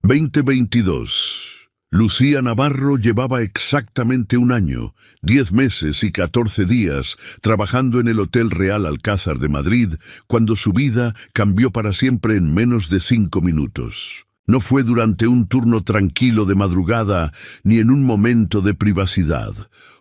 2022. Lucía Navarro llevaba exactamente un año, 10 meses y 14 días trabajando en el Hotel Real Alcázar de Madrid cuando su vida cambió para siempre en menos de 5 minutos. No fue durante un turno tranquilo de madrugada ni en un momento de privacidad.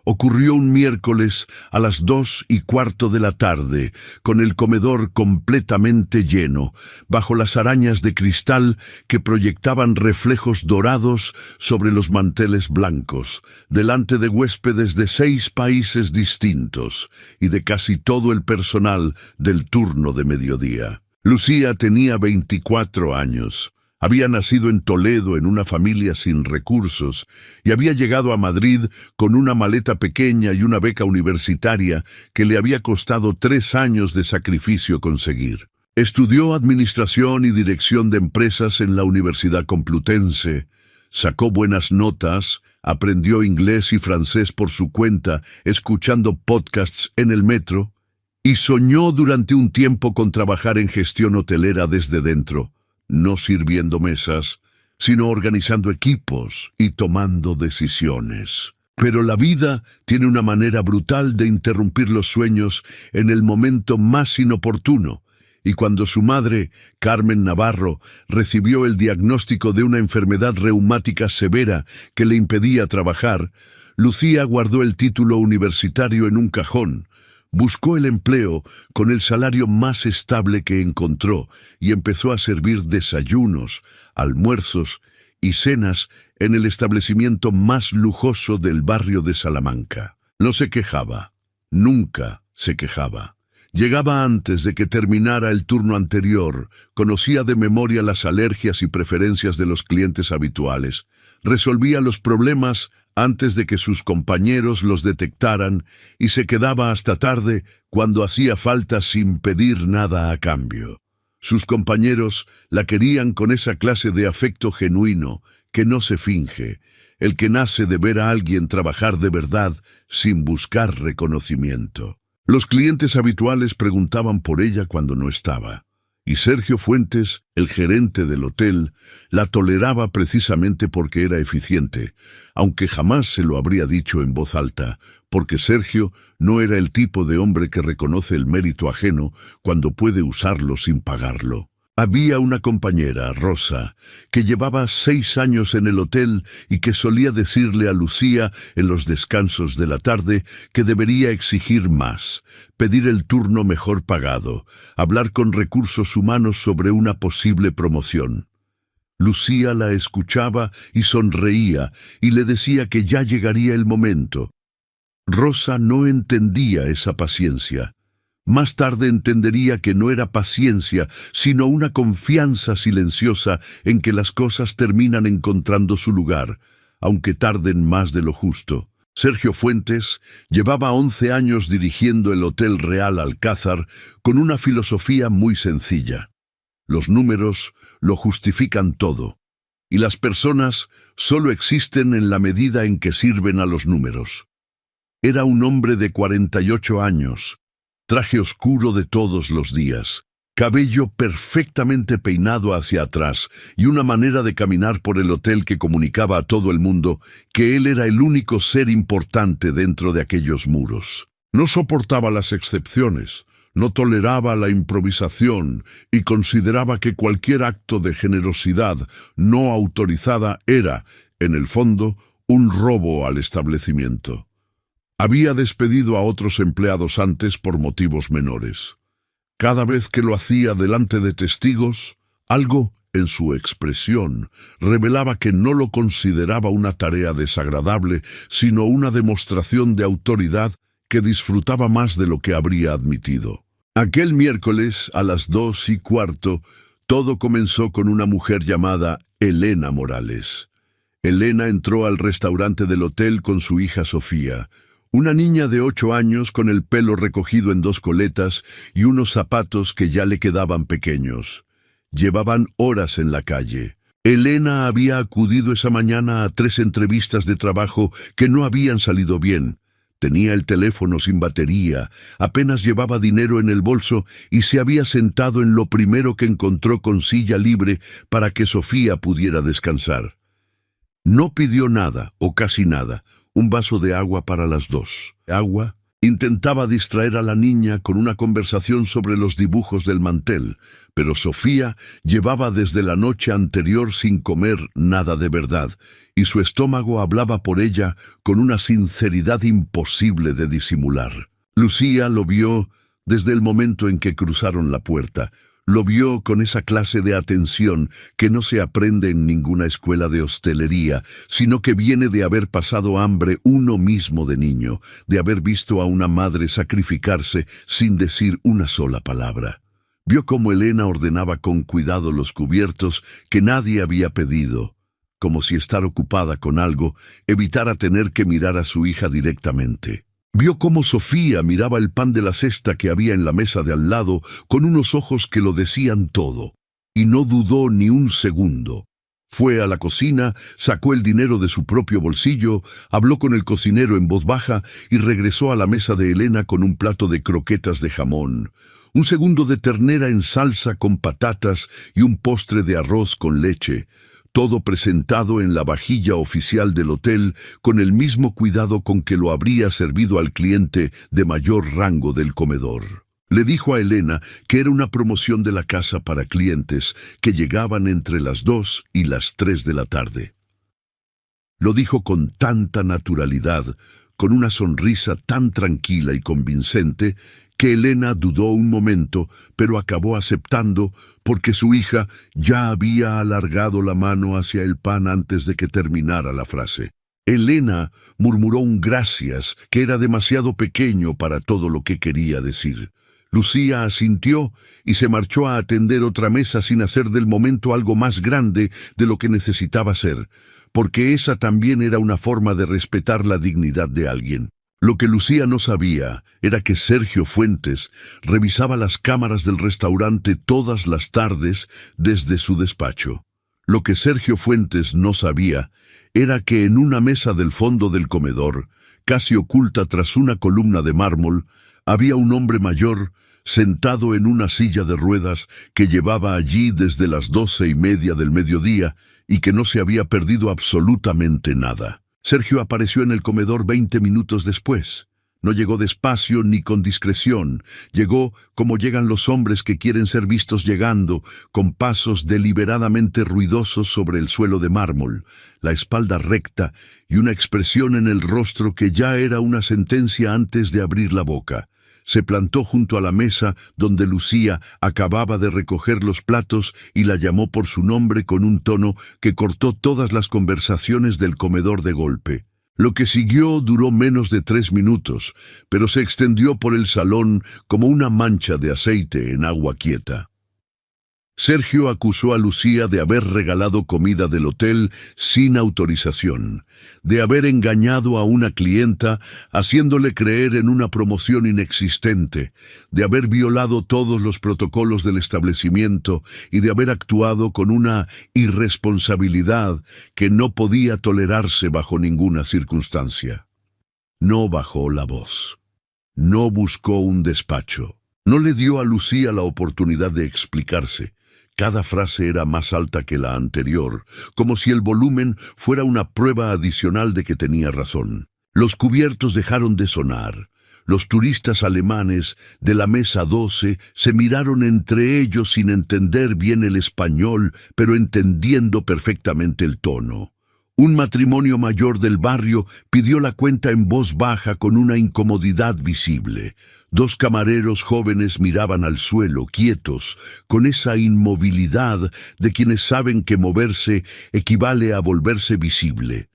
Ocurrió un miércoles a las 2:15 de la tarde, con el comedor completamente lleno, bajo las arañas de cristal que proyectaban reflejos dorados sobre los manteles blancos, delante de huéspedes de 6 países distintos y de casi todo el personal del turno de mediodía. Lucía tenía 24 años. Había nacido en Toledo en una familia sin recursos y había llegado a Madrid con una maleta pequeña y una beca universitaria que le había costado 3 años de sacrificio conseguir. Estudió Administración y Dirección de Empresas en la Universidad Complutense, sacó buenas notas, aprendió inglés y francés por su cuenta escuchando podcasts en el metro y soñó durante un tiempo con trabajar en gestión hotelera desde dentro. No sirviendo mesas, sino organizando equipos y tomando decisiones. Pero la vida tiene una manera brutal de interrumpir los sueños en el momento más inoportuno, y cuando su madre, Carmen Navarro, recibió el diagnóstico de una enfermedad reumática severa que le impedía trabajar, Lucía guardó el título universitario en un cajón. Buscó el empleo con el salario más estable que encontró y empezó a servir desayunos, almuerzos y cenas en el establecimiento más lujoso del barrio de Salamanca. No se quejaba, nunca se quejaba. Llegaba antes de que terminara el turno anterior, conocía de memoria las alergias y preferencias de los clientes habituales, resolvía los problemas antes de que sus compañeros los detectaran y se quedaba hasta tarde cuando hacía falta sin pedir nada a cambio. Sus compañeros la querían con esa clase de afecto genuino que no se finge, el que nace de ver a alguien trabajar de verdad sin buscar reconocimiento. Los clientes habituales preguntaban por ella cuando no estaba, y Sergio Fuentes, el gerente del hotel, la toleraba precisamente porque era eficiente, aunque jamás se lo habría dicho en voz alta, porque Sergio no era el tipo de hombre que reconoce el mérito ajeno cuando puede usarlo sin pagarlo. Había una compañera, Rosa, que llevaba 6 años en el hotel y que solía decirle a Lucía en los descansos de la tarde que debería exigir más, pedir el turno mejor pagado, hablar con recursos humanos sobre una posible promoción. Lucía la escuchaba y sonreía y le decía que ya llegaría el momento. Rosa no entendía esa paciencia. Más tarde entendería que no era paciencia, sino una confianza silenciosa en que las cosas terminan encontrando su lugar, aunque tarden más de lo justo. Sergio Fuentes llevaba 11 años dirigiendo el Hotel Real Alcázar con una filosofía muy sencilla. Los números lo justifican todo, y las personas solo existen en la medida en que sirven a los números. Era un hombre de 48 años, traje oscuro de todos los días, cabello perfectamente peinado hacia atrás y una manera de caminar por el hotel que comunicaba a todo el mundo que él era el único ser importante dentro de aquellos muros. No soportaba las excepciones, no toleraba la improvisación y consideraba que cualquier acto de generosidad no autorizada era, en el fondo, un robo al establecimiento. Había despedido a otros empleados antes por motivos menores. Cada vez que lo hacía delante de testigos, algo en su expresión revelaba que no lo consideraba una tarea desagradable, sino una demostración de autoridad que disfrutaba más de lo que habría admitido. Aquel miércoles, a las 2:15, todo comenzó con una mujer llamada Elena Morales. Elena entró al restaurante del hotel con su hija Sofía, una niña de 8 años con el pelo recogido en 2 coletas y unos zapatos que ya le quedaban pequeños. Llevaban horas en la calle. Elena había acudido esa mañana a 3 entrevistas de trabajo que no habían salido bien, Tenía el teléfono sin batería, apenas llevaba dinero en el bolso y se había sentado en lo primero que encontró con silla libre para que Sofía pudiera descansar. No pidió nada, o casi nada, un vaso de agua para las dos. Agua. Intentaba distraer a la niña con una conversación sobre los dibujos del mantel, pero Sofía llevaba desde la noche anterior sin comer nada de verdad, y su estómago hablaba por ella con una sinceridad imposible de disimular. Lucía lo vio desde el momento en que cruzaron la puerta. Lo vio con esa clase de atención que no se aprende en ninguna escuela de hostelería, sino que viene de haber pasado hambre uno mismo de niño, de haber visto a una madre sacrificarse sin decir una sola palabra. Vio cómo Elena ordenaba con cuidado los cubiertos que nadie había pedido, como si estar ocupada con algo evitara tener que mirar a su hija directamente. Vio cómo Sofía miraba el pan de la cesta que había en la mesa de al lado con unos ojos que lo decían todo, y no dudó ni un segundo. Fue a la cocina, sacó el dinero de su propio bolsillo, habló con el cocinero en voz baja y regresó a la mesa de Elena con un plato de croquetas de jamón, un segundo de ternera en salsa con patatas y un postre de arroz con leche, todo presentado en la vajilla oficial del hotel con el mismo cuidado con que lo habría servido al cliente de mayor rango del comedor. Le dijo a Elena que era una promoción de la casa para clientes que llegaban entre las 2 y las 3 de la tarde. Lo dijo con tanta naturalidad, con una sonrisa tan tranquila y convincente, que Elena dudó un momento, pero acabó aceptando porque su hija ya había alargado la mano hacia el pan antes de que terminara la frase. Elena murmuró un gracias que era demasiado pequeño para todo lo que quería decir. Lucía asintió y se marchó a atender otra mesa sin hacer del momento algo más grande de lo que necesitaba ser, porque esa también era una forma de respetar la dignidad de alguien. Lo que Lucía no sabía era que Sergio Fuentes revisaba las cámaras del restaurante todas las tardes desde su despacho. Lo que Sergio Fuentes no sabía era que en una mesa del fondo del comedor, casi oculta tras una columna de mármol, había un hombre mayor sentado en una silla de ruedas que llevaba allí desde las 12:30 del mediodía y que no se había perdido absolutamente nada. Sergio apareció en el comedor 20 minutos después. No llegó despacio ni con discreción. Llegó como llegan los hombres que quieren ser vistos llegando, con pasos deliberadamente ruidosos sobre el suelo de mármol, la espalda recta y una expresión en el rostro que ya era una sentencia antes de abrir la boca. Se plantó junto a la mesa donde Lucía acababa de recoger los platos y la llamó por su nombre con un tono que cortó todas las conversaciones del comedor de golpe. Lo que siguió duró menos de 3 minutos, pero se extendió por el salón como una mancha de aceite en agua quieta. Sergio acusó a Lucía de haber regalado comida del hotel sin autorización, de haber engañado a una clienta haciéndole creer en una promoción inexistente, de haber violado todos los protocolos del establecimiento y de haber actuado con una irresponsabilidad que no podía tolerarse bajo ninguna circunstancia. No bajó la voz. No buscó un despacho. No le dio a Lucía la oportunidad de explicarse. Cada frase era más alta que la anterior, como si el volumen fuera una prueba adicional de que tenía razón. Los cubiertos dejaron de sonar. Los turistas alemanes de la mesa 12 se miraron entre ellos sin entender bien el español, pero entendiendo perfectamente el tono. Un matrimonio mayor del barrio pidió la cuenta en voz baja con una incomodidad visible. 2 camareros jóvenes miraban al suelo, quietos, con esa inmovilidad de quienes saben que moverse equivale a volverse visible.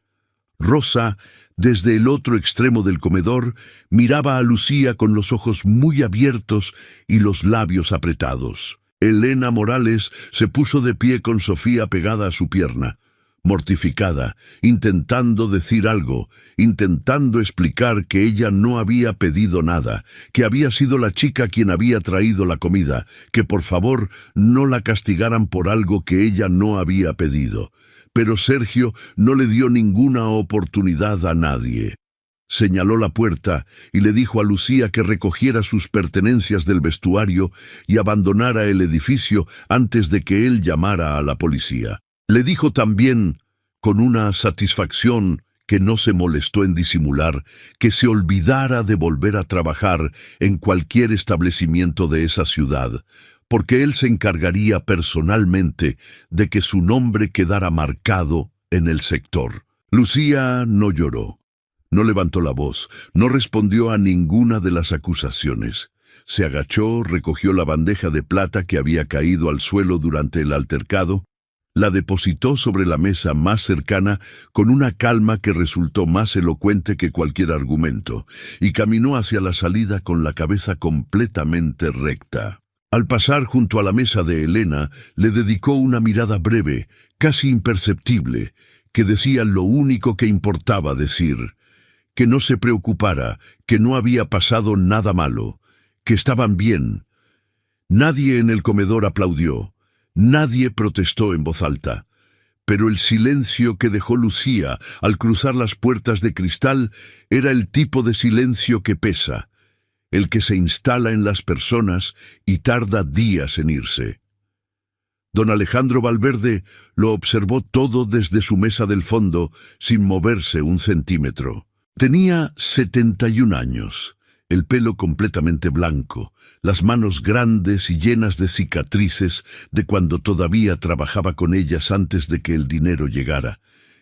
Rosa, desde el otro extremo del comedor, miraba a Lucía con los ojos muy abiertos y los labios apretados. Elena Morales se puso de pie con Sofía pegada a su pierna, mortificada, intentando decir algo, intentando explicar que ella no había pedido nada, que había sido la chica quien había traído la comida, que por favor no la castigaran por algo que ella no había pedido. Pero Sergio no le dio ninguna oportunidad a nadie. Señaló la puerta y le dijo a Lucía que recogiera sus pertenencias del vestuario y abandonara el edificio antes de que él llamara a la policía. Le dijo también, con una satisfacción que no se molestó en disimular, que se olvidara de volver a trabajar en cualquier establecimiento de esa ciudad, porque él se encargaría personalmente de que su nombre quedara marcado en el sector. Lucía no lloró. No levantó la voz, no respondió a ninguna de las acusaciones. Se agachó, recogió la bandeja de plata que había caído al suelo durante el altercado, la depositó sobre la mesa más cercana con una calma que resultó más elocuente que cualquier argumento, y caminó hacia la salida con la cabeza completamente recta. Al pasar junto a la mesa de Elena, le dedicó una mirada breve, casi imperceptible, que decía lo único que importaba decir: que no se preocupara, que no había pasado nada malo, que estaban bien. Nadie en el comedor aplaudió, nadie protestó en voz alta, pero el silencio que dejó Lucía al cruzar las puertas de cristal era el tipo de silencio que pesa, el que se instala en las personas y tarda días en irse. Don Alejandro Valverde lo observó todo desde su mesa del fondo, sin moverse un centímetro. Tenía 71 años, el pelo completamente blanco, las manos grandes y llenas de cicatrices de cuando todavía trabajaba con ellas antes de que el dinero llegara,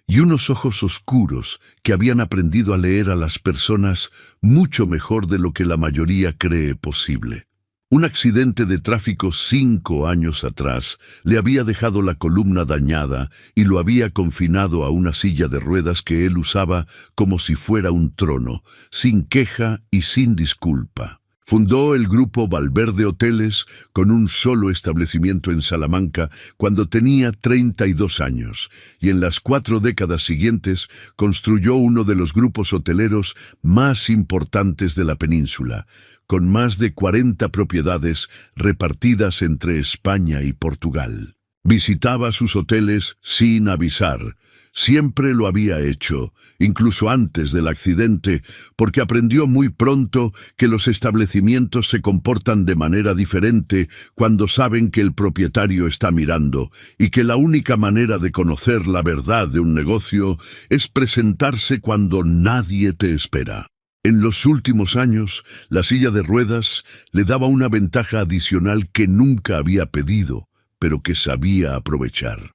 y unos ojos oscuros que habían aprendido a leer a las personas mucho mejor de lo que la mayoría cree posible. Un accidente de tráfico 5 años atrás le había dejado la columna dañada y lo había confinado a una silla de ruedas que él usaba como si fuera un trono, sin queja y sin disculpa. Fundó el grupo Valverde Hoteles con un solo establecimiento en Salamanca cuando tenía 32 años, y en las 4 décadas siguientes construyó uno de los grupos hoteleros más importantes de la península, con más de 40 propiedades repartidas entre España y Portugal. Visitaba sus hoteles sin avisar. Siempre lo había hecho, incluso antes del accidente, porque aprendió muy pronto que los establecimientos se comportan de manera diferente cuando saben que el propietario está mirando, y que la única manera de conocer la verdad de un negocio es presentarse cuando nadie te espera. En los últimos años, la silla de ruedas le daba una ventaja adicional que nunca había pedido, pero que sabía aprovechar.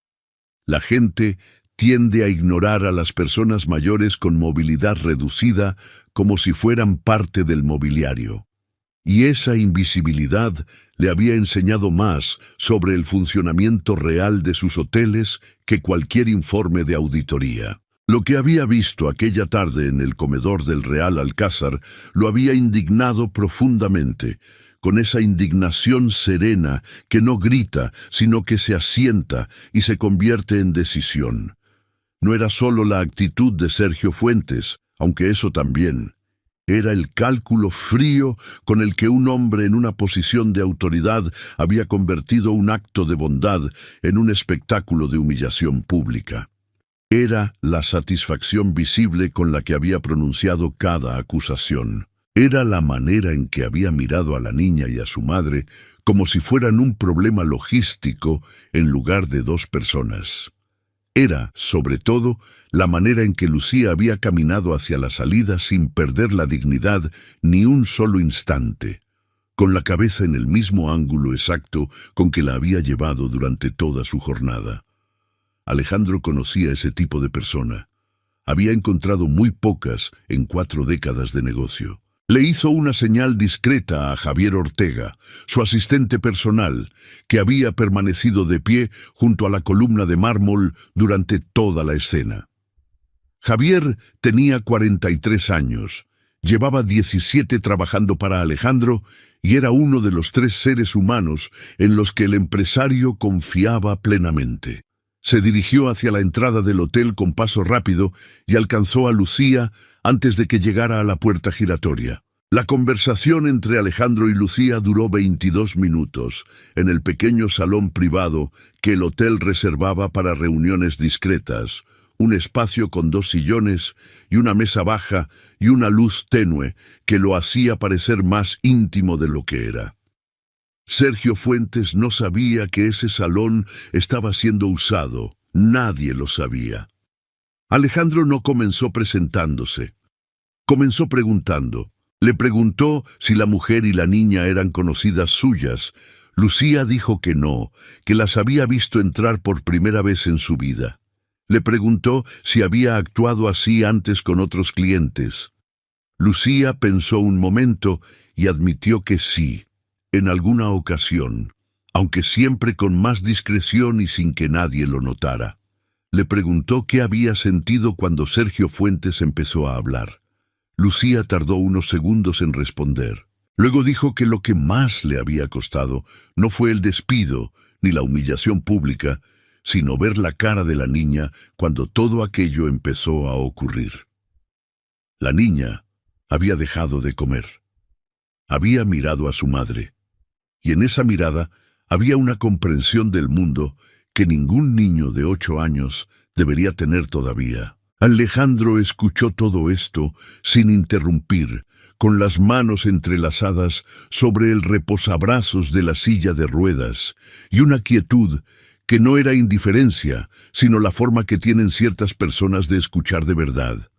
La gente tiende a ignorar a las personas mayores con movilidad reducida como si fueran parte del mobiliario. Y esa invisibilidad le había enseñado más sobre el funcionamiento real de sus hoteles que cualquier informe de auditoría. Lo que había visto aquella tarde en el comedor del Real Alcázar lo había indignado profundamente, con esa indignación serena que no grita, sino que se asienta y se convierte en decisión. No era solo la actitud de Sergio Fuentes, aunque eso también. Era el cálculo frío con el que un hombre en una posición de autoridad había convertido un acto de bondad en un espectáculo de humillación pública. Era la satisfacción visible con la que había pronunciado cada acusación. Era la manera en que había mirado a la niña y a su madre como si fueran un problema logístico en lugar de 2 personas. Era, sobre todo, la manera en que Lucía había caminado hacia la salida sin perder la dignidad ni un solo instante, con la cabeza en el mismo ángulo exacto con que la había llevado durante toda su jornada. Alejandro conocía ese tipo de persona. Había encontrado muy pocas en 4 décadas de negocio. Le hizo una señal discreta a Javier Ortega, su asistente personal, que había permanecido de pie junto a la columna de mármol durante toda la escena. Javier tenía 43 años, llevaba 17 trabajando para Alejandro y era uno de los 3 seres humanos en los que el empresario confiaba plenamente. Se dirigió hacia la entrada del hotel con paso rápido y alcanzó a Lucía antes de que llegara a la puerta giratoria. La conversación entre Alejandro y Lucía duró 22 minutos en el pequeño salón privado que el hotel reservaba para reuniones discretas, un espacio con 2 sillones y una mesa baja y una luz tenue que lo hacía parecer más íntimo de lo que era. Sergio Fuentes no sabía que ese salón estaba siendo usado. Nadie lo sabía. Alejandro no comenzó presentándose. Comenzó preguntando. Le preguntó si la mujer y la niña eran conocidas suyas. Lucía dijo que no, que las había visto entrar por primera vez en su vida. Le preguntó si había actuado así antes con otros clientes. Lucía pensó un momento y admitió que sí, en alguna ocasión, aunque siempre con más discreción y sin que nadie lo notara. Le preguntó qué había sentido cuando Sergio Fuentes empezó a hablar. Lucía tardó unos segundos en responder. Luego dijo que lo que más le había costado no fue el despido ni la humillación pública, sino ver la cara de la niña cuando todo aquello empezó a ocurrir. La niña había dejado de comer. Había mirado a su madre, y en esa mirada había una comprensión del mundo que ningún niño de 8 años debería tener todavía. Alejandro escuchó todo esto sin interrumpir, con las manos entrelazadas sobre el reposabrazos de la silla de ruedas, y una quietud que no era indiferencia, sino la forma que tienen ciertas personas de escuchar de verdad.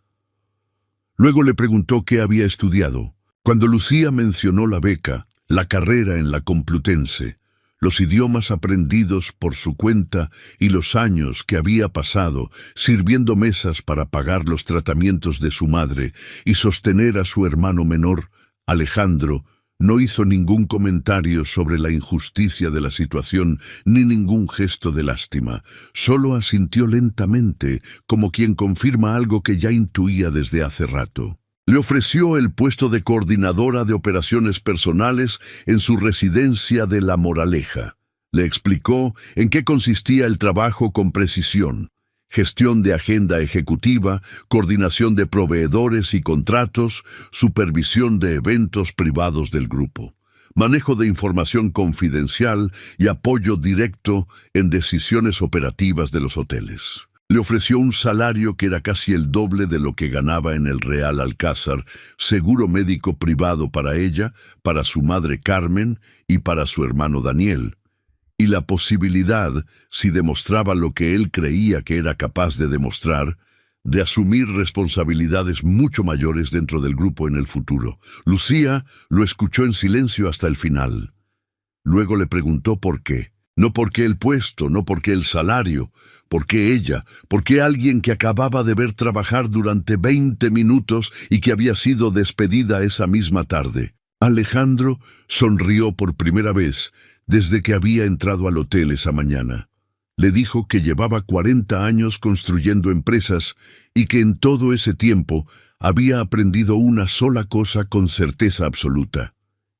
Luego le preguntó qué había estudiado. Cuando Lucía mencionó la beca, la carrera en la Complutense, los idiomas aprendidos por su cuenta y los años que había pasado sirviendo mesas para pagar los tratamientos de su madre y sostener a su hermano menor, Alejandro, no hizo ningún comentario sobre la injusticia de la situación ni ningún gesto de lástima. Solo asintió lentamente, como quien confirma algo que ya intuía desde hace rato. Le ofreció el puesto de coordinadora de operaciones personales en su residencia de La Moraleja. Le explicó en qué consistía el trabajo con precisión: gestión de agenda ejecutiva, coordinación de proveedores y contratos, supervisión de eventos privados del grupo, manejo de información confidencial y apoyo directo en decisiones operativas de los hoteles. Le ofreció un salario que era casi el doble de lo que ganaba en el Real Alcázar, seguro médico privado para ella, para su madre Carmen y para su hermano Daniel, y la posibilidad, si demostraba lo que él creía que era capaz de demostrar, de asumir responsabilidades mucho mayores dentro del grupo en el futuro. Lucía lo escuchó en silencio hasta el final. Luego le preguntó por qué. No por qué el puesto, no por qué el salario, por qué ella, por qué alguien que acababa de ver trabajar durante 20 minutos y que había sido despedida esa misma tarde. Alejandro sonrió por primera vez desde que había entrado al hotel esa mañana. Le dijo que llevaba 40 años construyendo empresas y que en todo ese tiempo había aprendido una sola cosa con certeza absoluta: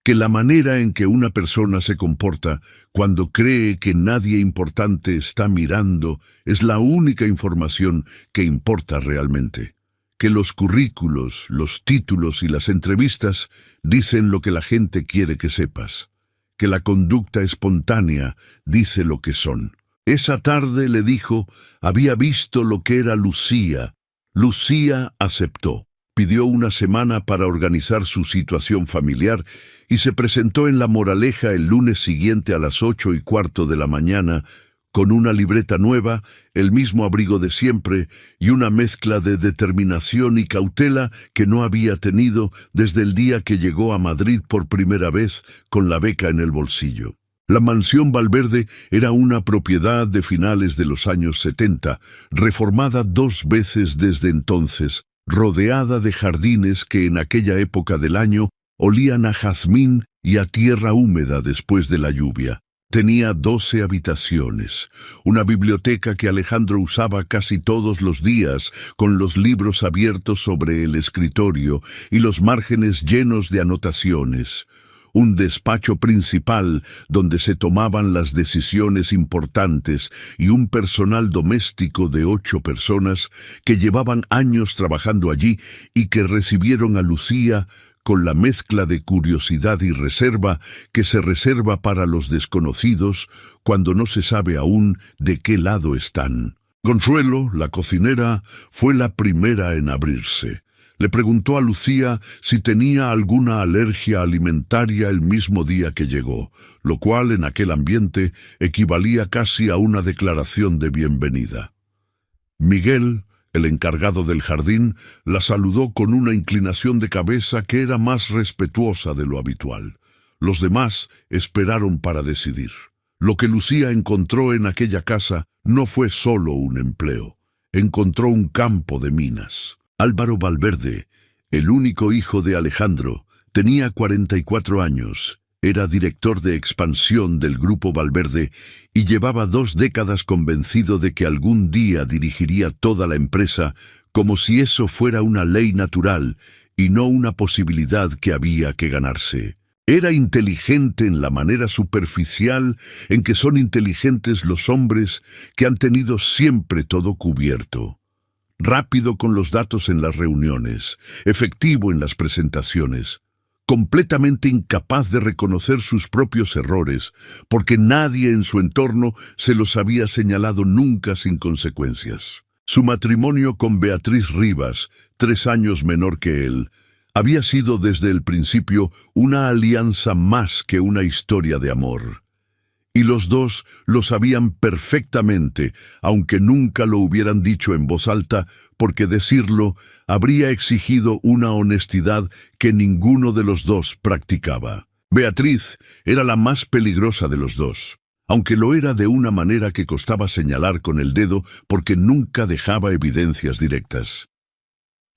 que la manera en que una persona se comporta cuando cree que nadie importante está mirando es la única información que importa realmente. Que los currículos, los títulos y las entrevistas dicen lo que la gente quiere que sepas. Que la conducta espontánea dice lo que son. Esa tarde, le dijo, había visto lo que era Lucía. Lucía aceptó. Pidió una semana para organizar su situación familiar y se presentó en La Moraleja el lunes siguiente a las 8:15 de la mañana, con una libreta nueva, el mismo abrigo de siempre y una mezcla de determinación y cautela que no había tenido desde el día que llegó a Madrid por primera vez con la beca en el bolsillo. La mansión Valverde era una propiedad de finales de los años 70, reformada 2 veces desde entonces, rodeada de jardines que en aquella época del año olían a jazmín y a tierra húmeda después de la lluvia. Tenía 12 habitaciones, una biblioteca que Alejandro usaba casi todos los días, con los libros abiertos sobre el escritorio y los márgenes llenos de anotaciones. Un despacho principal donde se tomaban las decisiones importantes y un personal doméstico de 8 personas que llevaban años trabajando allí y que recibieron a Lucía con la mezcla de curiosidad y reserva que se reserva para los desconocidos cuando no se sabe aún de qué lado están. Consuelo, la cocinera, fue la primera en abrirse. Le preguntó a Lucía si tenía alguna alergia alimentaria el mismo día que llegó, lo cual en aquel ambiente equivalía casi a una declaración de bienvenida. Miguel, el encargado del jardín, la saludó con una inclinación de cabeza que era más respetuosa de lo habitual. Los demás esperaron para decidir. Lo que Lucía encontró en aquella casa no fue solo un empleo. Encontró un campo de minas. Álvaro Valverde, el único hijo de Alejandro, tenía 44 años, era director de expansión del Grupo Valverde y llevaba 2 décadas convencido de que algún día dirigiría toda la empresa como si eso fuera una ley natural y no una posibilidad que había que ganarse. Era inteligente en la manera superficial en que son inteligentes los hombres que han tenido siempre todo cubierto. Rápido con los datos en las reuniones, efectivo en las presentaciones, completamente incapaz de reconocer sus propios errores, porque nadie en su entorno se los había señalado nunca sin consecuencias. Su matrimonio con Beatriz Rivas, 3 años menor que él, había sido desde el principio una alianza más que una historia de amor. Y los dos lo sabían perfectamente, aunque nunca lo hubieran dicho en voz alta, porque decirlo habría exigido una honestidad que ninguno de los dos practicaba. Beatriz era la más peligrosa de los dos, aunque lo era de una manera que costaba señalar con el dedo porque nunca dejaba evidencias directas.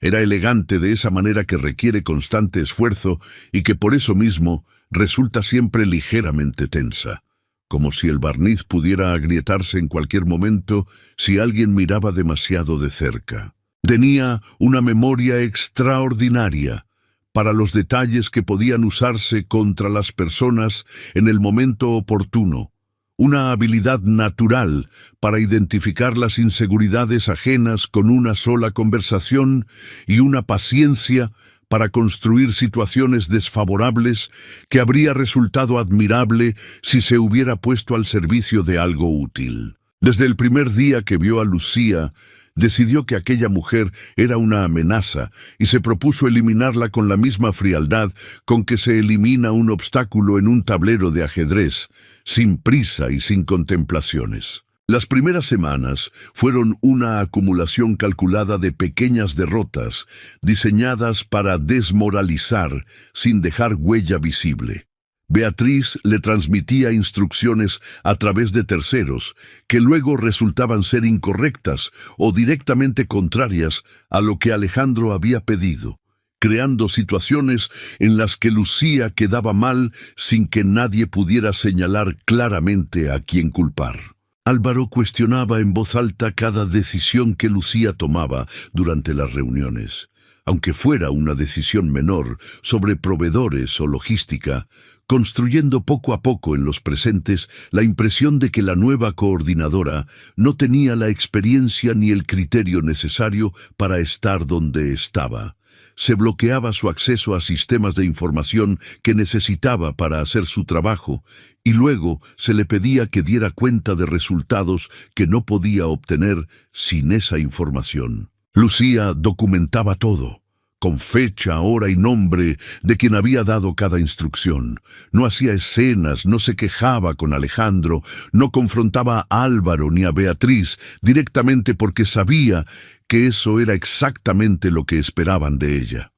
Era elegante de esa manera que requiere constante esfuerzo y que por eso mismo resulta siempre ligeramente tensa, como si el barniz pudiera agrietarse en cualquier momento si alguien miraba demasiado de cerca. Tenía una memoria extraordinaria para los detalles que podían usarse contra las personas en el momento oportuno, una habilidad natural para identificar las inseguridades ajenas con una sola conversación y una paciencia para construir situaciones desfavorables que habría resultado admirable si se hubiera puesto al servicio de algo útil. Desde el primer día que vio a Lucía, decidió que aquella mujer era una amenaza y se propuso eliminarla con la misma frialdad con que se elimina un obstáculo en un tablero de ajedrez, sin prisa y sin contemplaciones. Las primeras semanas fueron una acumulación calculada de pequeñas derrotas, diseñadas para desmoralizar sin dejar huella visible. Beatriz le transmitía instrucciones a través de terceros, que luego resultaban ser incorrectas o directamente contrarias a lo que Alejandro había pedido, creando situaciones en las que Lucía quedaba mal sin que nadie pudiera señalar claramente a quién culpar. Álvaro cuestionaba en voz alta cada decisión que Lucía tomaba durante las reuniones. Aunque fuera una decisión menor sobre proveedores o logística, construyendo poco a poco en los presentes la impresión de que la nueva coordinadora no tenía la experiencia ni el criterio necesario para estar donde estaba. Se bloqueaba su acceso a sistemas de información que necesitaba para hacer su trabajo, y luego se le pedía que diera cuenta de resultados que no podía obtener sin esa información. Lucía documentaba todo, con fecha, hora y nombre de quien había dado cada instrucción. No hacía escenas, no se quejaba con Alejandro, no confrontaba a Álvaro ni a Beatriz directamente porque sabía que eso era exactamente lo que esperaban de ella.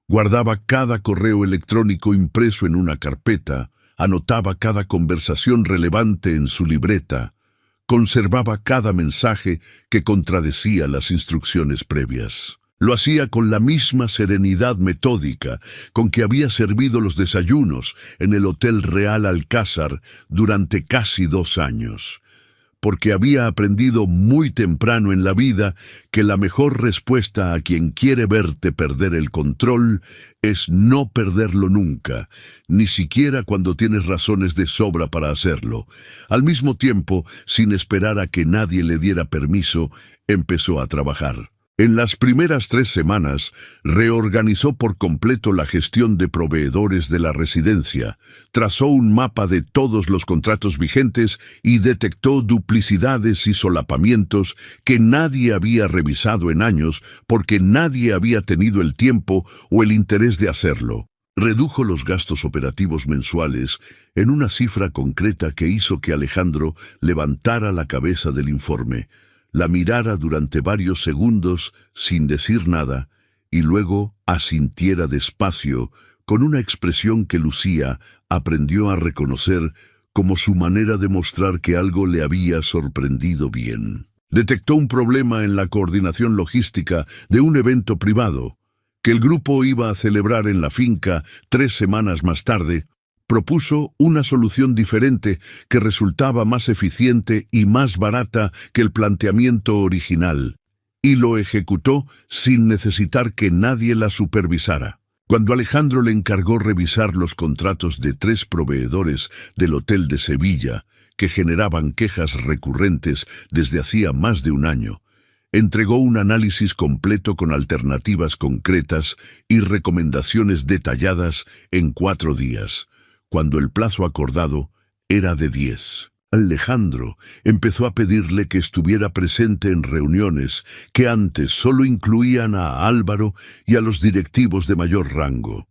Guardaba cada correo electrónico impreso en una carpeta, anotaba cada conversación relevante en su libreta, conservaba cada mensaje que contradecía las instrucciones previas. Lo hacía con la misma serenidad metódica con que había servido los desayunos en el Hotel Real Alcázar durante casi 2 años, porque había aprendido muy temprano en la vida que la mejor respuesta a quien quiere verte perder el control es no perderlo nunca, ni siquiera cuando tienes razones de sobra para hacerlo. Al mismo tiempo, sin esperar a que nadie le diera permiso, empezó a trabajar. En las primeras 3 semanas, reorganizó por completo la gestión de proveedores de la residencia, trazó un mapa de todos los contratos vigentes y detectó duplicidades y solapamientos que nadie había revisado en años porque nadie había tenido el tiempo o el interés de hacerlo. Redujo los gastos operativos mensuales en una cifra concreta que hizo que Alejandro levantara la cabeza del informe, la mirara durante varios segundos sin decir nada y luego asintiera despacio con una expresión que Lucía aprendió a reconocer como su manera de mostrar que algo le había sorprendido bien. Detectó un problema en la coordinación logística de un evento privado que el grupo iba a celebrar en la finca 3 semanas más tarde. Propuso una solución diferente que resultaba más eficiente y más barata que el planteamiento original, y lo ejecutó sin necesitar que nadie la supervisara. Cuando Alejandro le encargó revisar los contratos de 3 proveedores del Hotel de Sevilla, que generaban quejas recurrentes desde hacía más de un año, entregó un análisis completo con alternativas concretas y recomendaciones detalladas en 4 días. Cuando el plazo acordado era de 10. Alejandro empezó a pedirle que estuviera presente en reuniones que antes solo incluían a Álvaro y a los directivos de mayor rango.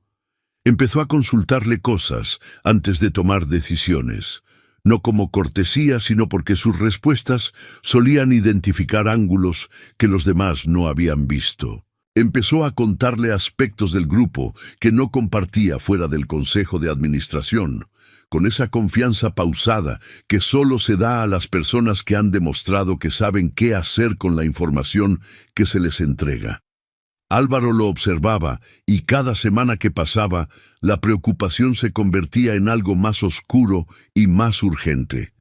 Empezó a consultarle cosas antes de tomar decisiones, no como cortesía, sino porque sus respuestas solían identificar ángulos que los demás no habían visto. Empezó a contarle aspectos del grupo que no compartía fuera del Consejo de Administración, con esa confianza pausada que solo se da a las personas que han demostrado que saben qué hacer con la información que se les entrega. Álvaro lo observaba y cada semana que pasaba, la preocupación se convertía en algo más oscuro y más urgente.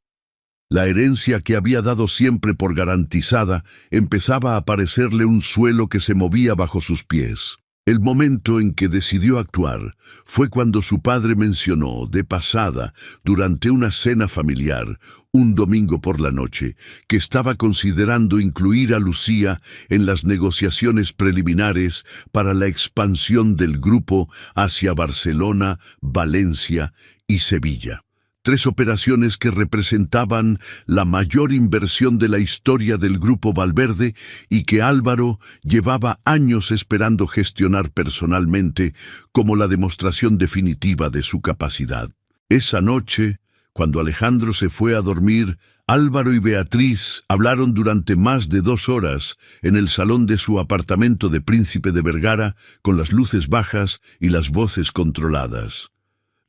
La herencia que había dado siempre por garantizada empezaba a parecerle un suelo que se movía bajo sus pies. El momento en que decidió actuar fue cuando su padre mencionó, de pasada, durante una cena familiar, un domingo por la noche, que estaba considerando incluir a Lucía en las negociaciones preliminares para la expansión del grupo hacia Barcelona, Valencia y Sevilla. 3 operaciones que representaban la mayor inversión de la historia del Grupo Valverde y que Álvaro llevaba años esperando gestionar personalmente como la demostración definitiva de su capacidad. Esa noche, cuando Alejandro se fue a dormir, Álvaro y Beatriz hablaron durante más de 2 horas en el salón de su apartamento de Príncipe de Vergara con las luces bajas y las voces controladas.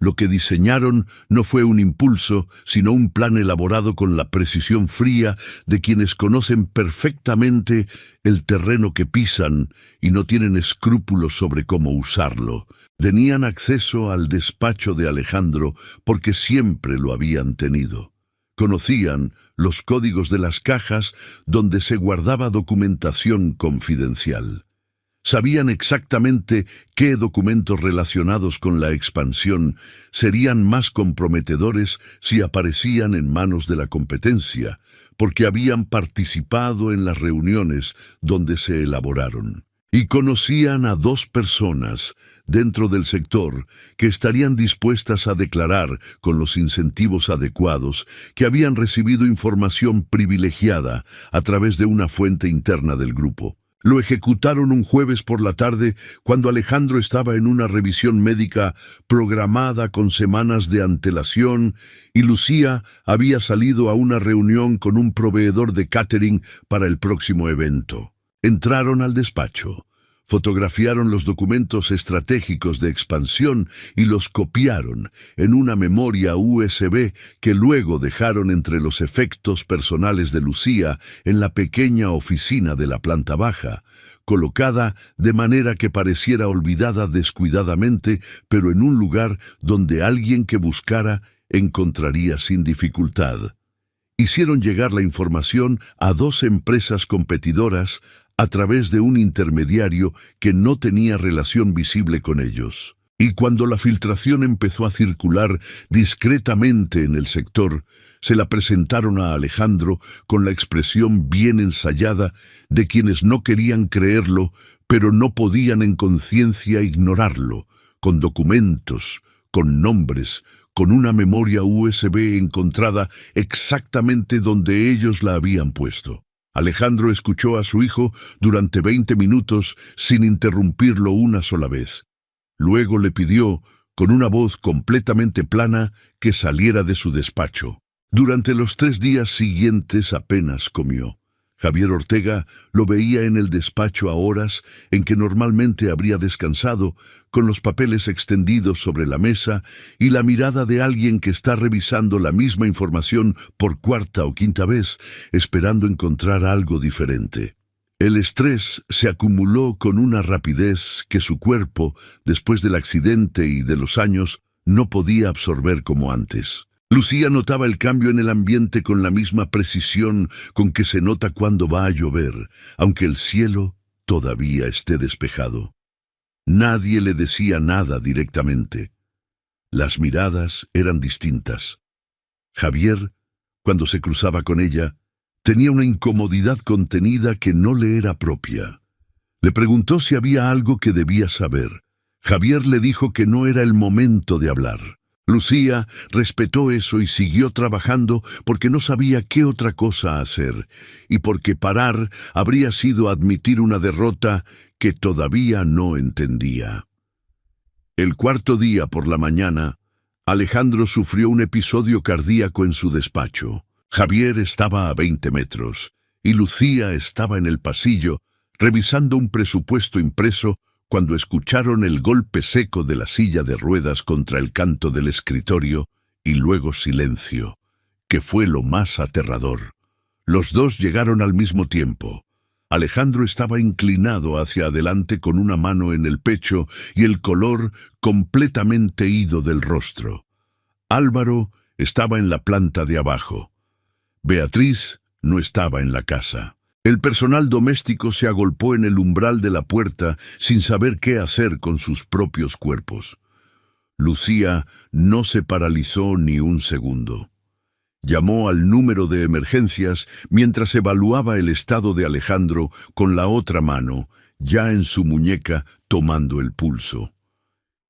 Lo que diseñaron no fue un impulso, sino un plan elaborado con la precisión fría de quienes conocen perfectamente el terreno que pisan y no tienen escrúpulos sobre cómo usarlo. Tenían acceso al despacho de Alejandro porque siempre lo habían tenido. Conocían los códigos de las cajas donde se guardaba documentación confidencial. Sabían exactamente qué documentos relacionados con la expansión serían más comprometedores si aparecían en manos de la competencia, porque habían participado en las reuniones donde se elaboraron. Y conocían a 2 personas dentro del sector que estarían dispuestas a declarar, con los incentivos adecuados, que habían recibido información privilegiada a través de una fuente interna del grupo. Lo ejecutaron un jueves por la tarde cuando Alejandro estaba en una revisión médica programada con semanas de antelación y Lucía había salido a una reunión con un proveedor de catering para el próximo evento. Entraron al despacho, fotografiaron los documentos estratégicos de expansión y los copiaron en una memoria USB que luego dejaron entre los efectos personales de Lucía en la pequeña oficina de la planta baja, colocada de manera que pareciera olvidada descuidadamente, pero en un lugar donde alguien que buscara encontraría sin dificultad. Hicieron llegar la información a 2 empresas competidoras a través de un intermediario que no tenía relación visible con ellos. Y cuando la filtración empezó a circular discretamente en el sector, se la presentaron a Alejandro con la expresión bien ensayada de quienes no querían creerlo, pero no podían en conciencia ignorarlo, con documentos, con nombres, con una memoria USB encontrada exactamente donde ellos la habían puesto. Alejandro escuchó a su hijo durante 20 minutos sin interrumpirlo una sola vez. Luego le pidió, con una voz completamente plana, que saliera de su despacho. Durante los 3 días siguientes apenas comió. Javier Ortega lo veía en el despacho a horas en que normalmente habría descansado, con los papeles extendidos sobre la mesa y la mirada de alguien que está revisando la misma información por 4ª o 5ª vez, esperando encontrar algo diferente. El estrés se acumuló con una rapidez que su cuerpo, después del accidente y de los años, no podía absorber como antes. Lucía notaba el cambio en el ambiente con la misma precisión con que se nota cuando va a llover, aunque el cielo todavía esté despejado. Nadie le decía nada directamente. Las miradas eran distintas. Javier, cuando se cruzaba con ella, tenía una incomodidad contenida que no le era propia. Le preguntó si había algo que debía saber. Javier le dijo que no era el momento de hablar. Lucía respetó eso y siguió trabajando porque no sabía qué otra cosa hacer, y porque parar habría sido admitir una derrota que todavía no entendía. El 4º día por la mañana, Alejandro sufrió un episodio cardíaco en su despacho. Javier estaba a 20 metros, y Lucía estaba en el pasillo, revisando un presupuesto impreso, cuando escucharon el golpe seco de la silla de ruedas contra el canto del escritorio, y luego silencio, que fue lo más aterrador. Los dos llegaron al mismo tiempo. Alejandro estaba inclinado hacia adelante con una mano en el pecho y el color completamente ido del rostro. Álvaro estaba en la planta de abajo. Beatriz no estaba en la casa. El personal doméstico se agolpó en el umbral de la puerta sin saber qué hacer con sus propios cuerpos. Lucía no se paralizó ni un segundo. Llamó al número de emergencias mientras evaluaba el estado de Alejandro con la otra mano, ya en su muñeca, tomando el pulso.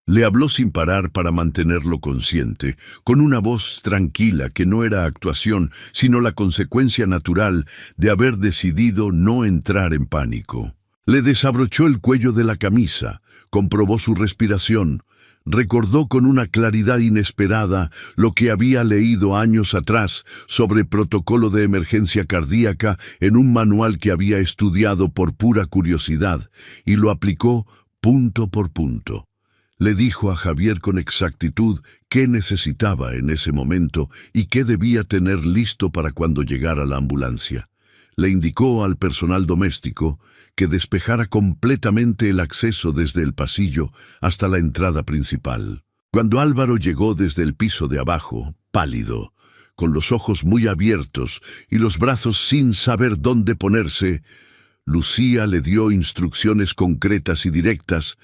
Le habló sin parar para mantenerlo consciente, con una voz tranquila que no era actuación, sino la consecuencia natural de haber decidido no entrar en pánico. Le desabrochó el cuello de la camisa, comprobó su respiración, recordó con una claridad inesperada lo que había leído años atrás sobre protocolo de emergencia cardíaca en un manual que había estudiado por pura curiosidad, y lo aplicó punto por punto. Le dijo a Javier con exactitud qué necesitaba en ese momento y qué debía tener listo para cuando llegara la ambulancia. Le indicó al personal doméstico que despejara completamente el acceso desde el pasillo hasta la entrada principal. Cuando Álvaro llegó desde el piso de abajo, pálido, con los ojos muy abiertos y los brazos sin saber dónde ponerse, Lucía le dio instrucciones concretas y directas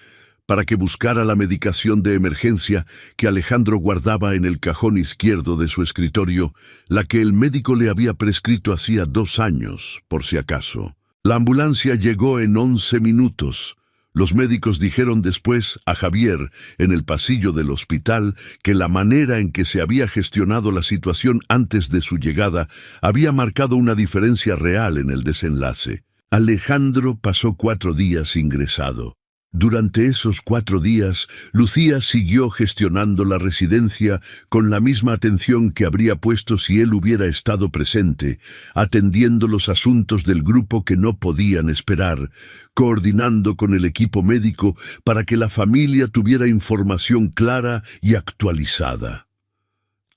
para que buscara la medicación de emergencia que Alejandro guardaba en el cajón izquierdo de su escritorio, la que el médico le había prescrito hacía 2 años, por si acaso. La ambulancia llegó en 11 minutos. Los médicos dijeron después a Javier, en el pasillo del hospital, que la manera en que se había gestionado la situación antes de su llegada había marcado una diferencia real en el desenlace. Alejandro pasó 4 días ingresado. Durante esos 4 días, Lucía siguió gestionando la residencia con la misma atención que habría puesto si él hubiera estado presente, atendiendo los asuntos del grupo que no podían esperar, coordinando con el equipo médico para que la familia tuviera información clara y actualizada.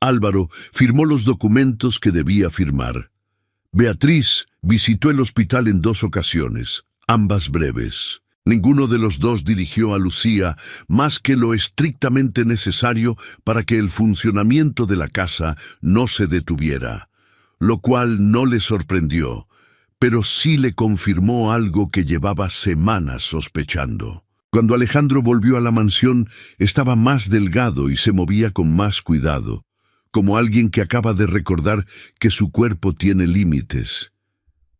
Álvaro firmó los documentos que debía firmar. Beatriz visitó el hospital en 2 ocasiones, ambas breves. Ninguno de los dos dirigió a Lucía más que lo estrictamente necesario para que el funcionamiento de la casa no se detuviera, lo cual no le sorprendió, pero sí le confirmó algo que llevaba semanas sospechando. Cuando Alejandro volvió a la mansión, estaba más delgado y se movía con más cuidado, como alguien que acaba de recordar que su cuerpo tiene límites.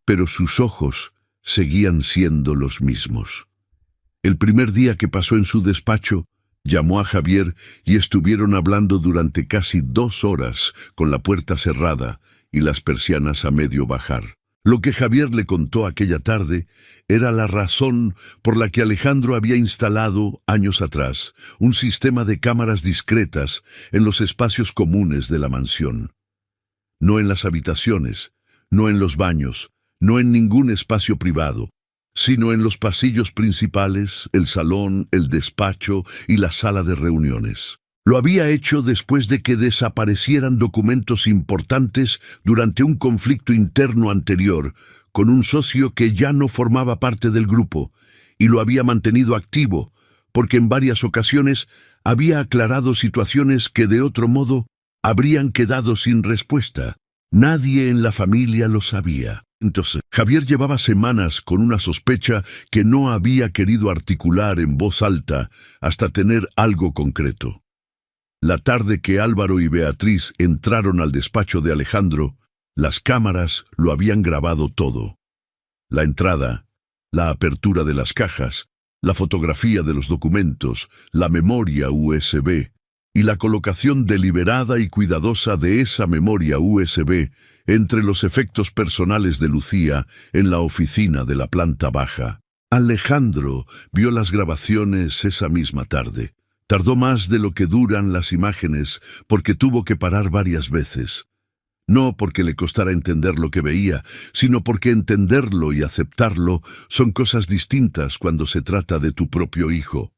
Pero sus ojos seguían siendo los mismos. El primer día que pasó en su despacho, llamó a Javier y estuvieron hablando durante casi 2 horas con la puerta cerrada y las persianas a medio bajar. Lo que Javier le contó aquella tarde era la razón por la que Alejandro había instalado, años atrás, un sistema de cámaras discretas en los espacios comunes de la mansión. No en las habitaciones, no en los baños, no en ningún espacio privado, sino en los pasillos principales, el salón, el despacho y la sala de reuniones. Lo había hecho después de que desaparecieran documentos importantes durante un conflicto interno anterior con un socio que ya no formaba parte del grupo, y lo había mantenido activo, porque en varias ocasiones había aclarado situaciones que de otro modo habrían quedado sin respuesta. Nadie en la familia lo sabía. Entonces, Javier llevaba semanas con una sospecha que no había querido articular en voz alta hasta tener algo concreto. La tarde que Álvaro y Beatriz entraron al despacho de Alejandro, las cámaras lo habían grabado todo. La entrada, la apertura de las cajas, la fotografía de los documentos, la memoria USB y la colocación deliberada y cuidadosa de esa memoria USB entre los efectos personales de Lucía en la oficina de la planta baja. Alejandro vio las grabaciones esa misma tarde. Tardó más de lo que duran las imágenes porque tuvo que parar varias veces. No porque le costara entender lo que veía, sino porque entenderlo y aceptarlo son cosas distintas cuando se trata de tu propio hijo.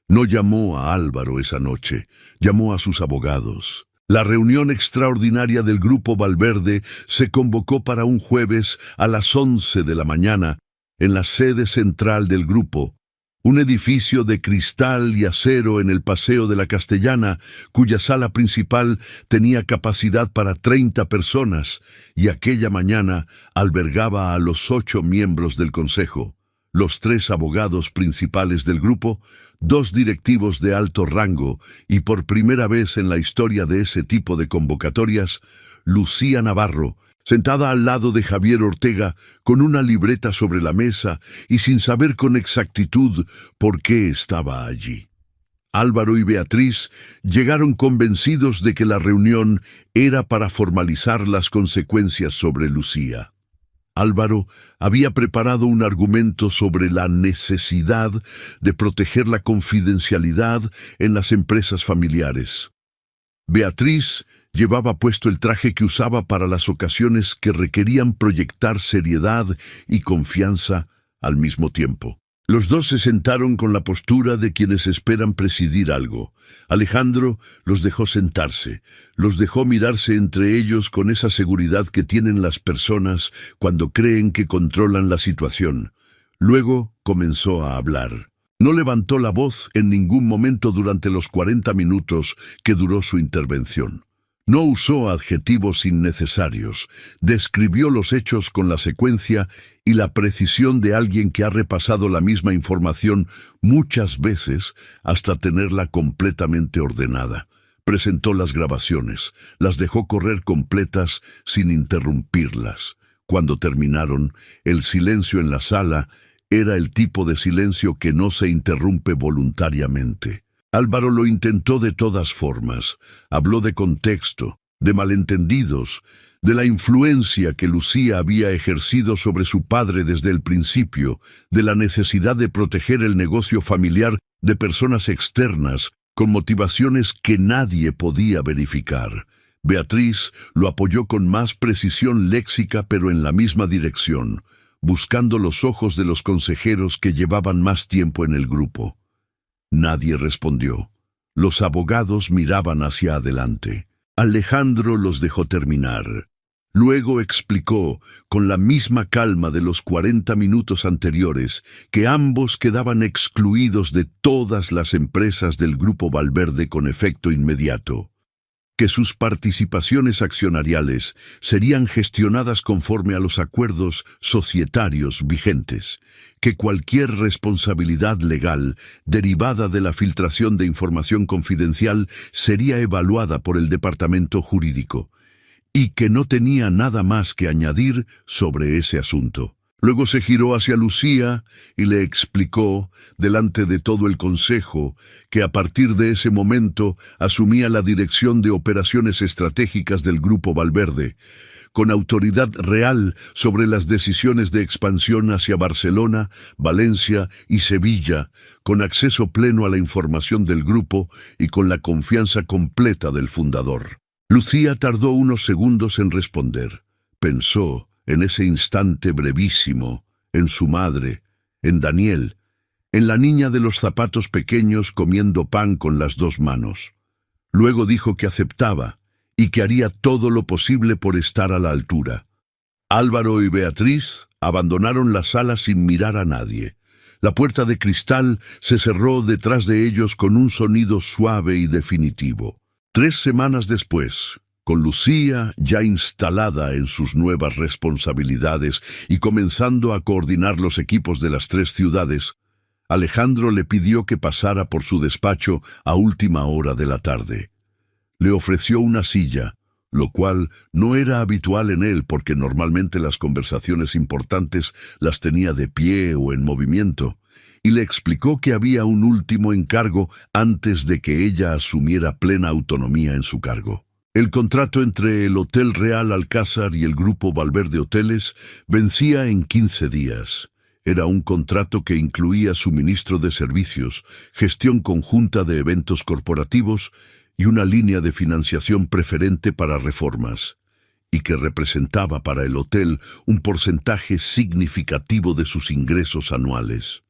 No llamó a Álvaro esa noche, llamó a sus abogados. La reunión extraordinaria del Grupo Valverde se convocó para un jueves a las 11 de la mañana en la sede central del grupo, un edificio de cristal y acero en el Paseo de la Castellana, cuya sala principal tenía capacidad para 30 personas, y aquella mañana albergaba a los 8 miembros del consejo, los 3 abogados principales del grupo, 2 directivos de alto rango y, por primera vez en la historia de ese tipo de convocatorias, Lucía Navarro, sentada al lado de Javier Ortega, con una libreta sobre la mesa y sin saber con exactitud por qué estaba allí. Álvaro y Beatriz llegaron convencidos de que la reunión era para formalizar las consecuencias sobre Lucía. Álvaro había preparado un argumento sobre la necesidad de proteger la confidencialidad en las empresas familiares. Beatriz llevaba puesto el traje que usaba para las ocasiones que requerían proyectar seriedad y confianza al mismo tiempo. Los dos se sentaron con la postura de quienes esperan presidir algo. Alejandro los dejó sentarse, los dejó mirarse entre ellos con esa seguridad que tienen las personas cuando creen que controlan la situación. Luego comenzó a hablar. No levantó la voz en ningún momento durante los 40 minutos que duró su intervención. No usó adjetivos innecesarios, describió los hechos con la secuencia y la precisión de alguien que ha repasado la misma información muchas veces hasta tenerla completamente ordenada. Presentó las grabaciones, las dejó correr completas sin interrumpirlas. Cuando terminaron, el silencio en la sala era el tipo de silencio que no se interrumpe voluntariamente. Álvaro lo intentó de todas formas. Habló de contexto, de malentendidos, de la influencia que Lucía había ejercido sobre su padre desde el principio, de la necesidad de proteger el negocio familiar de personas externas con motivaciones que nadie podía verificar. Beatriz lo apoyó con más precisión léxica, pero en la misma dirección, buscando los ojos de los consejeros que llevaban más tiempo en el grupo. Nadie respondió. Los abogados miraban hacia adelante. Alejandro los dejó terminar. Luego explicó, con la misma calma de los 40 minutos anteriores, que ambos quedaban excluidos de todas las empresas del Grupo Valverde con efecto inmediato. que sus participaciones accionariales serían gestionadas conforme a los acuerdos societarios vigentes, que cualquier responsabilidad legal derivada de la filtración de información confidencial sería evaluada por el departamento jurídico, y que no tenía nada más que añadir sobre ese asunto. Luego se giró hacia Lucía y le explicó, delante de todo el consejo, que a partir de ese momento asumía la dirección de operaciones estratégicas del Grupo Valverde, con autoridad real sobre las decisiones de expansión hacia Barcelona, Valencia y Sevilla, con acceso pleno a la información del grupo y con la confianza completa del fundador. Lucía tardó unos segundos en responder. Pensó, en ese instante brevísimo, en su madre, en Daniel, en la niña de los zapatos pequeños comiendo pan con las dos manos. Luego dijo que aceptaba y que haría todo lo posible por estar a la altura. Álvaro y Beatriz abandonaron la sala sin mirar a nadie. La puerta de cristal se cerró detrás de ellos con un sonido suave y definitivo. 3 semanas después, con Lucía ya instalada en sus nuevas responsabilidades y comenzando a coordinar los equipos de las 3 ciudades, Alejandro le pidió que pasara por su despacho a última hora de la tarde. Le ofreció una silla, lo cual no era habitual en él porque normalmente las conversaciones importantes las tenía de pie o en movimiento, y le explicó que había un último encargo antes de que ella asumiera plena autonomía en su cargo. El contrato entre el Hotel Real Alcázar y el Grupo Valverde Hoteles vencía en 15 días. Era un contrato que incluía suministro de servicios, gestión conjunta de eventos corporativos y una línea de financiación preferente para reformas, y que representaba para el hotel un porcentaje significativo de sus ingresos anuales.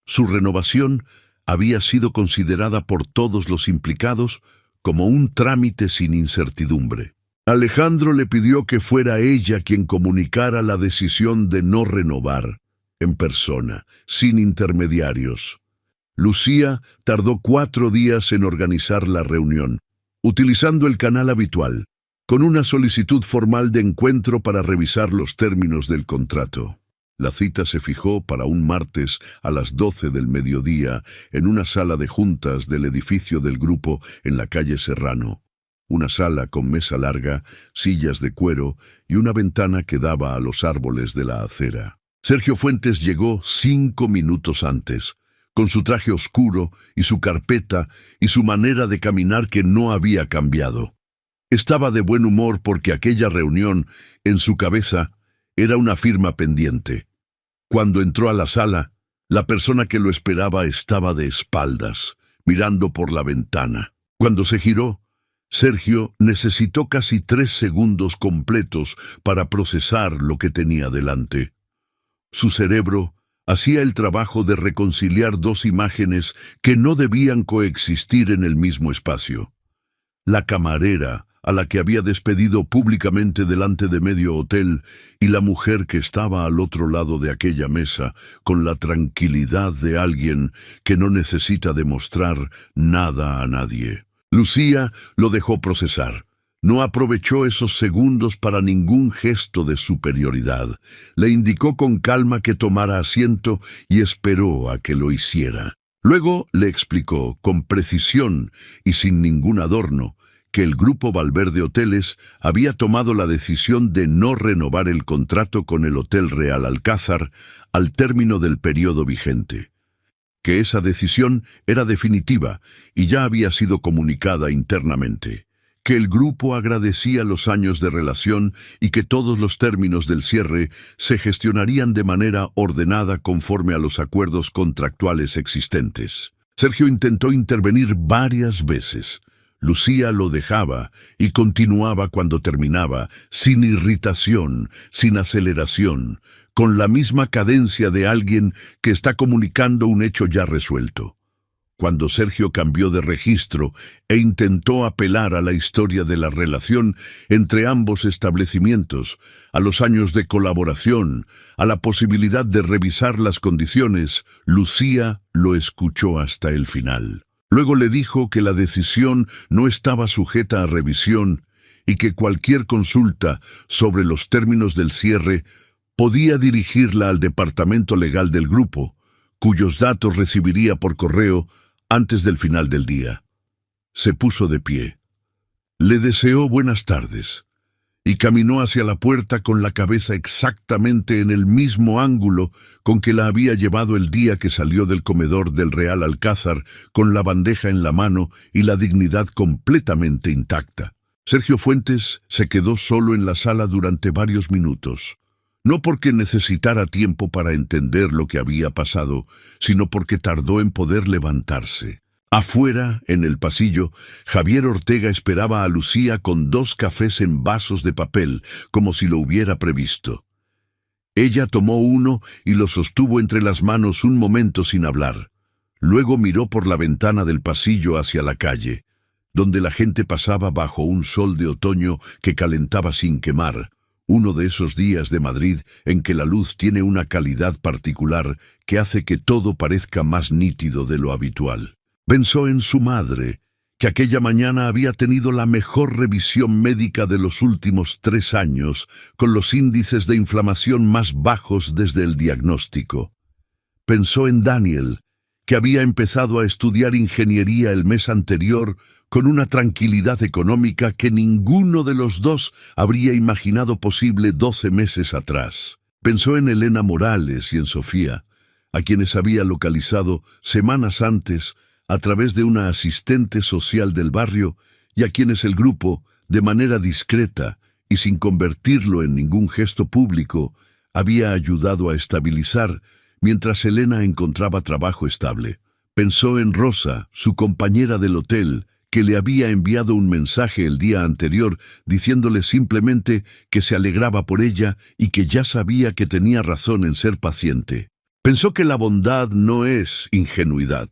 Su renovación había sido considerada por todos los implicados como un trámite sin incertidumbre. Alejandro le pidió que fuera ella quien comunicara la decisión de no renovar, en persona, sin intermediarios. Lucía tardó 4 días en organizar la reunión, utilizando el canal habitual, con una solicitud formal de encuentro para revisar los términos del contrato. La cita se fijó para un martes a las 12 del mediodía en una sala de juntas del edificio del grupo en la calle Serrano. Una sala con mesa larga, sillas de cuero y una ventana que daba a los árboles de la acera. Sergio Fuentes llegó 5 minutos antes, con su traje oscuro y su carpeta y su manera de caminar que no había cambiado. Estaba de buen humor porque aquella reunión, en su cabeza, era una firma pendiente. Cuando entró a la sala, la persona que lo esperaba estaba de espaldas, mirando por la ventana. Cuando se giró, Sergio necesitó casi 3 segundos completos para procesar lo que tenía delante. Su cerebro hacía el trabajo de reconciliar 2 imágenes que no debían coexistir en el mismo espacio. La camarera, a la que había despedido públicamente delante de medio hotel, y la mujer que estaba al otro lado de aquella mesa, con la tranquilidad de alguien que no necesita demostrar nada a nadie. Lucía lo dejó procesar. No aprovechó esos segundos para ningún gesto de superioridad. Le indicó con calma que tomara asiento y esperó a que lo hiciera. Luego le explicó, con precisión y sin ningún adorno, que el Grupo Valverde Hoteles había tomado la decisión de no renovar el contrato con el Hotel Real Alcázar al término del periodo vigente, que esa decisión era definitiva y ya había sido comunicada internamente, que el grupo agradecía los años de relación y que todos los términos del cierre se gestionarían de manera ordenada conforme a los acuerdos contractuales existentes. Sergio intentó intervenir varias veces. Lucía lo dejaba y continuaba cuando terminaba, sin irritación, sin aceleración, con la misma cadencia de alguien que está comunicando un hecho ya resuelto. Cuando Sergio cambió de registro e intentó apelar a la historia de la relación entre ambos establecimientos, a los años de colaboración, a la posibilidad de revisar las condiciones, Lucía lo escuchó hasta el final. Luego le dijo que la decisión no estaba sujeta a revisión y que cualquier consulta sobre los términos del cierre podía dirigirla al departamento legal del grupo, cuyos datos recibiría por correo antes del final del día. Se puso de pie. Le deseó buenas tardes y caminó hacia la puerta con la cabeza exactamente en el mismo ángulo con que la había llevado el día que salió del comedor del Real Alcázar con la bandeja en la mano y la dignidad completamente intacta. Sergio Fuentes se quedó solo en la sala durante varios minutos, no porque necesitara tiempo para entender lo que había pasado, sino porque tardó en poder levantarse. Afuera, en el pasillo, Javier Ortega esperaba a Lucía con 2 cafés en vasos de papel, como si lo hubiera previsto. Ella tomó uno y lo sostuvo entre las manos un momento sin hablar. Luego miró por la ventana del pasillo hacia la calle, donde la gente pasaba bajo un sol de otoño que calentaba sin quemar, uno de esos días de Madrid en que la luz tiene una calidad particular que hace que todo parezca más nítido de lo habitual. Pensó en su madre, que aquella mañana había tenido la mejor revisión médica de los últimos 3 años, con los índices de inflamación más bajos desde el diagnóstico. Pensó en Daniel, que había empezado a estudiar ingeniería el mes anterior con una tranquilidad económica que ninguno de los dos habría imaginado posible 12 meses atrás. Pensó en Elena Morales y en Sofía, a quienes había localizado semanas antes a través de una asistente social del barrio y a quienes el grupo, de manera discreta y sin convertirlo en ningún gesto público, había ayudado a estabilizar mientras Elena encontraba trabajo estable. Pensó en Rosa, su compañera del hotel, que le había enviado un mensaje el día anterior diciéndole simplemente que se alegraba por ella y que ya sabía que tenía razón en ser paciente. Pensó que la bondad no es ingenuidad,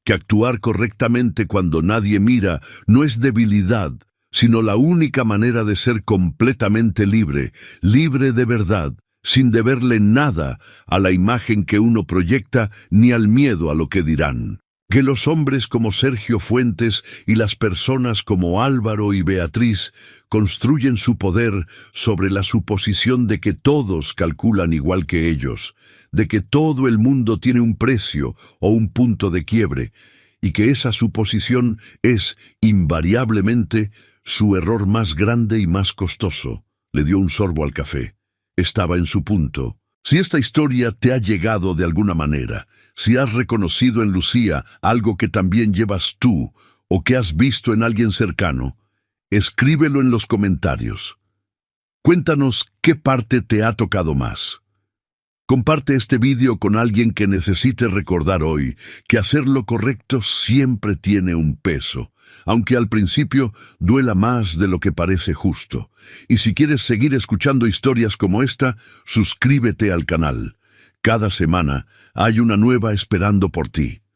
que actuar correctamente cuando nadie mira no es debilidad, sino la única manera de ser completamente libre, libre de verdad, sin deberle nada a la imagen que uno proyecta ni al miedo a lo que dirán. Que los hombres como Sergio Fuentes y las personas como Álvaro y Beatriz construyen su poder sobre la suposición de que todos calculan igual que ellos, de que todo el mundo tiene un precio o un punto de quiebre, y que esa suposición es, invariablemente, su error más grande y más costoso. Le dio un sorbo al café. Estaba en su punto. Si esta historia te ha llegado de alguna manera, si has reconocido en Lucía algo que también llevas tú o que has visto en alguien cercano, escríbelo en los comentarios. Cuéntanos qué parte te ha tocado más. Comparte este vídeo con alguien que necesite recordar hoy que hacer lo correcto siempre tiene un peso, aunque al principio duela más de lo que parece justo. Y si quieres seguir escuchando historias como esta, suscríbete al canal. Cada semana hay una nueva esperando por ti.